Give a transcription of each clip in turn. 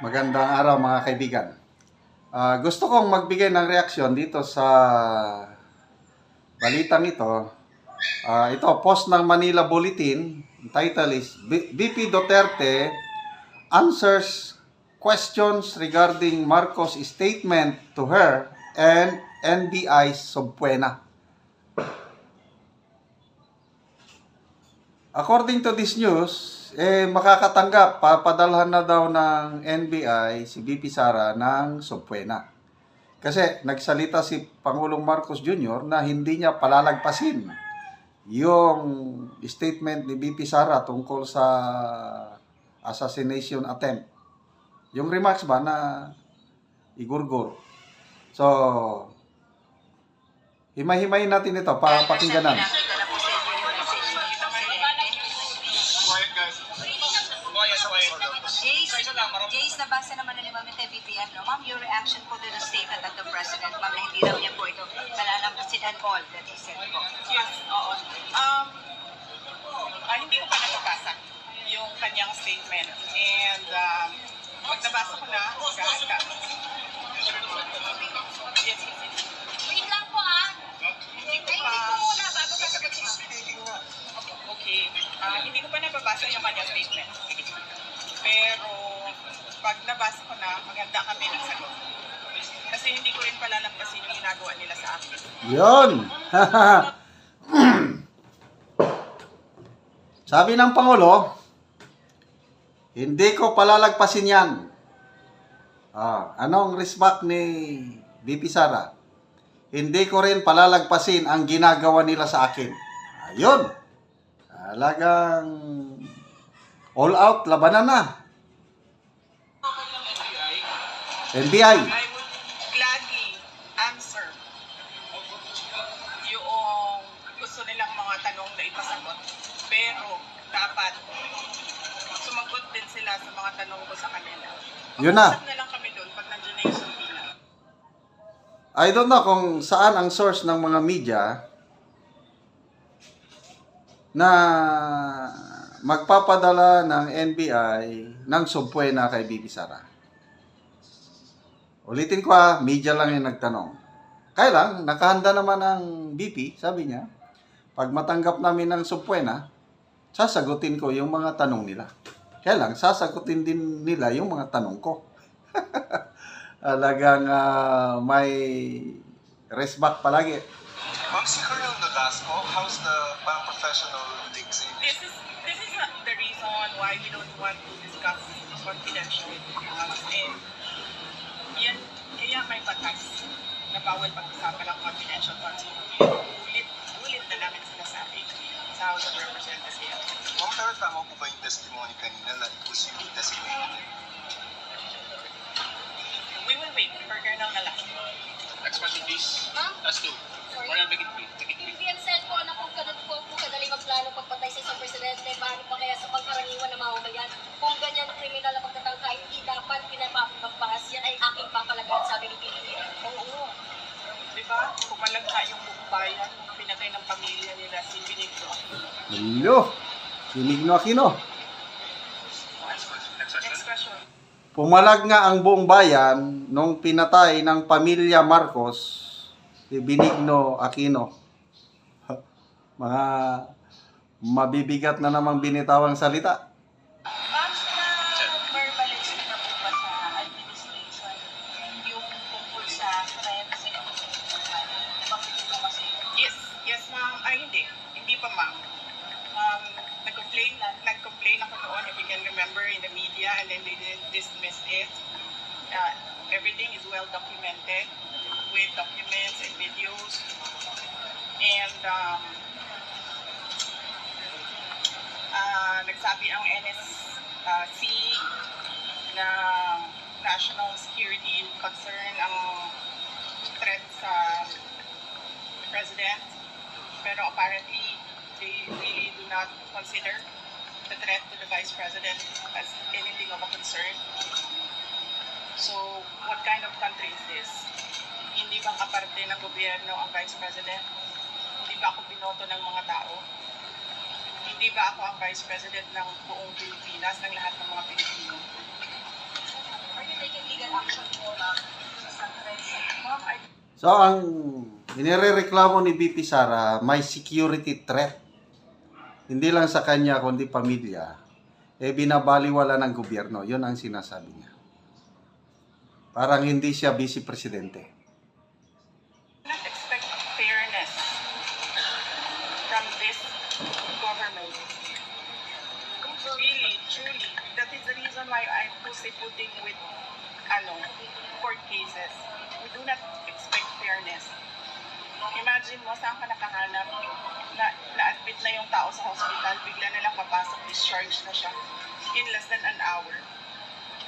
Magandang araw mga kaibigan. Gusto kong magbigay ng reaksyon dito sa balitang ito. Ito, post ng Manila Bulletin. Title is VP Duterte answers questions regarding Marcos' statement to her and NBI's subpoena. According to this news, makakatanggap, papadalhan na daw ng NBI si VP Sara ng subpoena. Kasi nagsalita si Pangulong Marcos Jr. na hindi niya palalagpasin yung statement ni VP Sara tungkol sa assassination attempt. Yung remarks ba na igurgur. So, himay-himayin natin ito para pakingganan. Jace, nabasa naman na ni Ma'am TVTF, no? Ma'am, your reaction po to the statement of the President, Ma'am, na hindi daw niya po ito malalampasin at all that he said po. Yes, oo. Hindi ko pa nababasa yung kanyang statement. And pag nabasa ko na, magkakaka. Yes. Wait lang po, Hindi ko pa... muna, bago sasagot si Ma'am. Okay. Hindi ko pa nababasa yung kanyang statement. Pero pag nabasa ko na, maganda kami ng sagot. Kasi hindi ko rin palalampasin yung ginagawa nila sa akin. Yun! Sabi ng Pangulo, hindi ko palalagpasin yan. Anong resback ni VP Sara? Hindi ko rin palalagpasin ang ginagawa nila sa akin. Ayun! Talagang all out, labanan na. NBI. I would gladly answer yung gusto nilang mga tanong na ipasagot. Pero dapat sumagot din sila sa mga tanong ko sa kanila. Yun na. Mag-usap na lang kami doon pag nandiyan na yung sundila. I don't know kung saan ang source ng mga media na magpapadala ng NBI ng subpoena kay VP Sara. Ulitin ko media lang yung nagtanong. Kaya lang, nakahanda naman ang VP, sabi niya, pag matanggap namin ng subpoena, sasagutin ko yung mga tanong nila. Kaya lang, sasagutin din nila yung mga tanong ko. Talagang may restback palagi. Ma'am, si Colonel Nolasco, how's the professional things in This is the reason why we don't want to discuss confidential. And yan, kaya may batas na bawal pag-usapan ng confidential funds. Ulit na namin sinasabi sa House of Representatives here. Ma'am, pero tama po ba yung testimony kanina na it was you designated? We will wait for Colonel Nolasco. Next question, please. Ma'am? Last two. Sorry. Or make it brief. Make it brief. BBM said po na kung ganun po kadali magplano pagpatay sa isang presidente, paano pa kaya sa pagkaraniwan ng mamamayan? Kung ganyan kriminal na pagtatangka, hindi dapat pinapapagpakas. Yan ay aking papalagaan, sabi ni BBM. Oo. Di ba? Kumalagka yung buong bayan, pinatay ng pamilya nila si Benigno. Hello! Benigno Aquino. Next question. Next question. Pumalag nga ang buong bayan nung pinatay ng pamilya Marcos si Benigno Aquino. Mga mabibigat na namang binitawang salita. Ma'am, na-verbalize na po ba sa administration yung tungkol sa threats and nabanggit ko kasi Yes ma'am. Ay hindi. Hindi pa ma'am. Nag-complain ako noon, if you can remember, in the media, and then they dismissed it. Everything is well documented with documents and videos. And nagsabi ang NSC na national security concern ang threat sa president. Pero apparently, they really do not consider the threat to the Vice President as anything of a concern. So, what kind of country is this? Hindi ba kaparte ng gobyerno ang Vice President? Hindi ba ako binoto ng mga tao? Hindi ba ako ang Vice President ng buong Pilipinas, ng lahat ng mga Pilipino? action po sa threats. Ma'am, I So, ang inirereklamo ni BP Sara, may security threat. Hindi lang sa kanya, kundi pamilya. Binabaliwala ng gobyerno. Yun ang sinasabi niya. Parang hindi siya vice presidente. not expect fairness from this government. Really, truly. That is the reason why I'm pussyfooting with court cases. We do not expect fairness. Imagine mo, saan ka nakahanap na-admit na yung tao sa hospital, bigla na lang papasok, discharge na siya in less than an hour.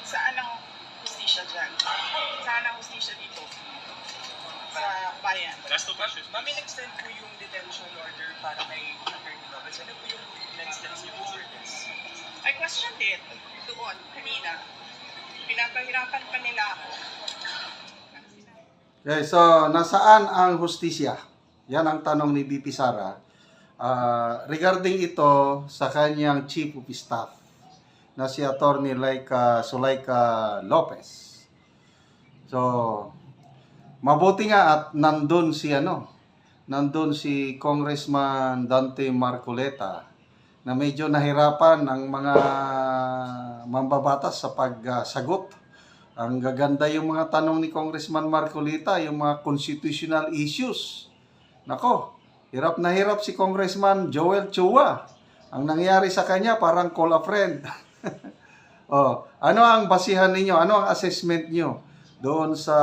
Saan ang hustisya dyan? Saan ang hustisya dito? Sa bayan. Last two questions. Ma'am, in-extend po yung detention order para kay Attorney Lopez. Ano po yung next steps niyo for this? I questioned it doon kanina. Pinapahirapan pa nila ako. Okay, so nasaan ang hustisya? Yan ang tanong ni BP Sara. Regarding ito sa kanyang Chief of Staff na si Attorney Sulaika Lopez. So, mabuti nga at nandun si Congressman Dante Marcoleta na medyo nahirapan ang mga mambabatas sa pagsagot. Ang gaganda yung mga tanong ni Congressman Marcoleta, yung mga constitutional issues. Nako, hirap na hirap si Congressman Joel Chua. Ang nangyari sa kanya, parang call a friend. Ano ang basihan ninyo? Ano ang assessment nyo doon sa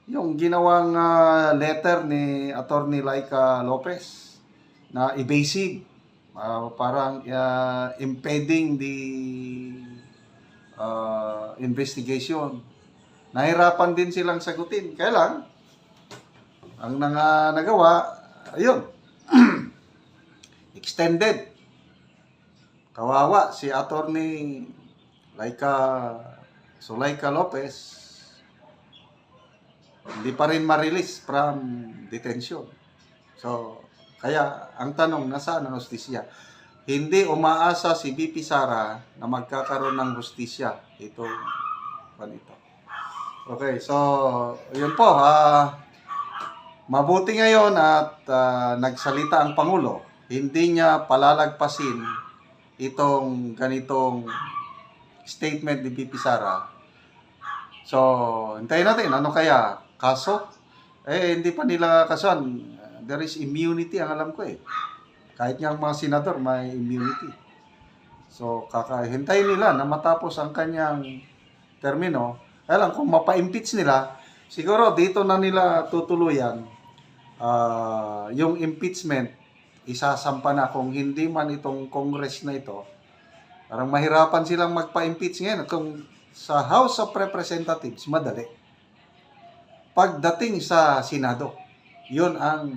yung ginawang letter ni Attorney Laika Lopez na evasive, parang impeding the investigation. Nahirapan din silang sagutin. Kaya lang, ang nagawa, ayun, extended. Kawawa si Attorney Sulaika Lopez, hindi pa rin ma-release from detention. So, kaya ang tanong, nasaan ang hustisya? Hindi umaasa si BP Sara na magkakaroon ng hustisya. Ito. Okay, so, yun po. Mabuti ngayon at nagsalita ang Pangulo. Hindi niya palalagpasin itong ganitong statement ni BP Sara. So, hintayin natin. Ano kaya? Kaso? Hindi pa nila kasuhan. There is immunity, ang alam ko eh. Kahit nga ang mga senador, may immunity. So, kakahintayin nila na matapos ang kanyang termino. Kaya lang, kung mapa-impeach nila, siguro dito na nila tutuluyan yung impeachment, isasampa na kung hindi man itong Congress na ito. Parang mahirapan silang magpa-impeach ngayon. Kung sa House of Representatives, madali. Pagdating sa Senado, yun ang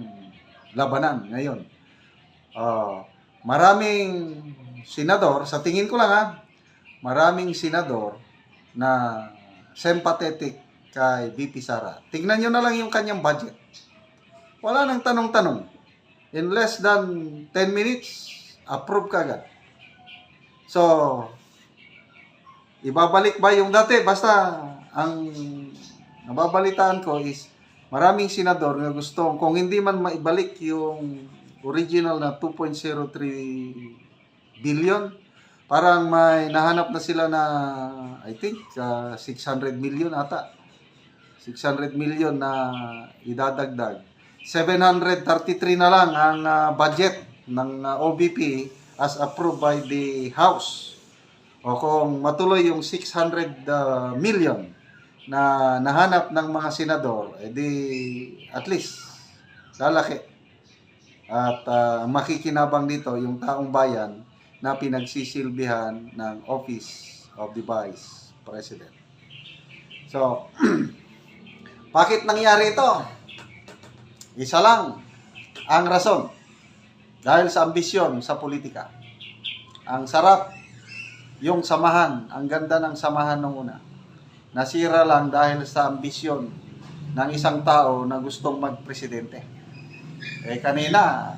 labanan ngayon. Maraming senador, sa tingin ko lang maraming senador na sympathetic kay BP Sara. Tignan nyo na lang yung kanyang budget. Wala nang tanong-tanong. In less than 10 minutes, approve kagad. So, ibabalik ba yung dati? Basta, ang nababalitaan ko is, maraming senador na gusto, kung hindi man maibalik yung original na 2.03 billion, parang may nahanap na sila na, I think, 600 million ata. 600 million na idadagdag. 733 na lang ang budget ng OBP as approved by the House. O kung matuloy yung 600 million na nahanap ng mga senador, edi at least lalaki. At makikinabang dito yung taong bayan na pinagsisilbihan ng Office of the Vice President. So, bakit nangyari ito? Isa lang ang rason. Dahil sa ambisyon sa politika. Ang sarap yung samahan, ang ganda ng samahan nung una. Nasira lang dahil sa ambisyon ng isang tao na gustong magpresidente. Kanina,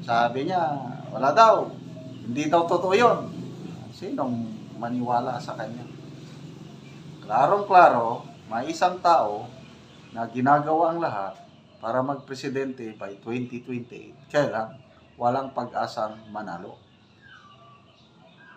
sabi niya, wala daw. Hindi daw totoo yun. Sinong maniwala sa kanya? Klarong-klaro, may isang tao na ginagawa ang lahat para magpresidente by 2028. Kaya lang, walang pag-asang manalo.